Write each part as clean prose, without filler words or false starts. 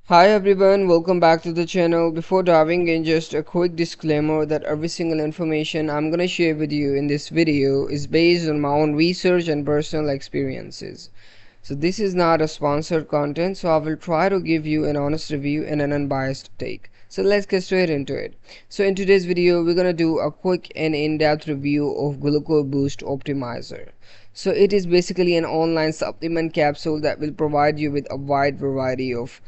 Hi everyone, welcome back to the channel. Before diving in, just a quick disclaimer that every single information I'm gonna share with you in this video is based on my own research and personal experiences. So this is not a sponsored content, so I will try to give you an honest review and an unbiased take. So let's get straight into it. So in today's video, we're gonna do a quick and in-depth review of GlycoBoost Optimizer. So it is basically an online supplement capsule that will provide you with a wide variety of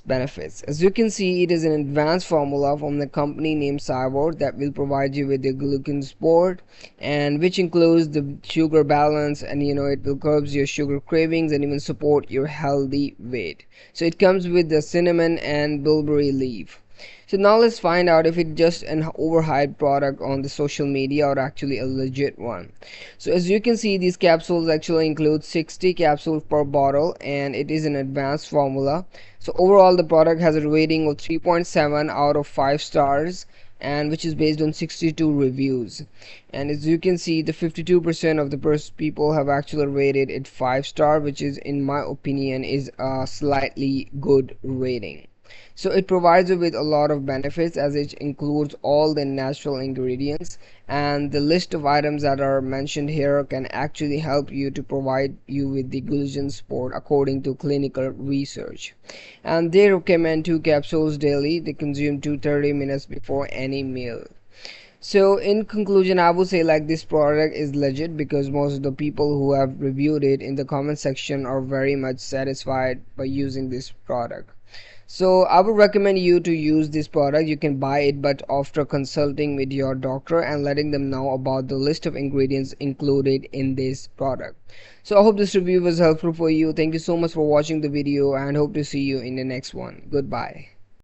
benefits. As you can see, it is an advanced formula from the company named Cyborg that will provide you with the glucose support, and which includes the sugar balance, and it will curb your sugar cravings and even support your healthy weight. So it comes with the cinnamon and bilberry leaf. So now let's find out if it's just an overhyped product on the social media or actually a legit one. So as you can see, these capsules actually include 60 capsules per bottle, and it is an advanced formula. So overall the product has a rating of 3.7 out of 5 stars, and which is based on 62 reviews. And as you can see, the 52% of the people have actually rated it 5-star, which is, in my opinion, is a slightly good rating. So it provides you with a lot of benefits, as it includes all the natural ingredients, and the list of items that are mentioned here can actually help you to provide you with the glucose support according to clinical research. And they recommend 2 capsules daily. They consume 2 30 minutes before any meal. So in conclusion, I would say like this product is legit because most of the people who have reviewed it in the comment section are very much satisfied by using this product. So I would recommend you to use this product. You can buy it, but after consulting with your doctor and letting them know about the list of ingredients included in this product. So I hope this review was helpful for you. Thank you so much for watching the video, and hope to see you in the next one. Goodbye.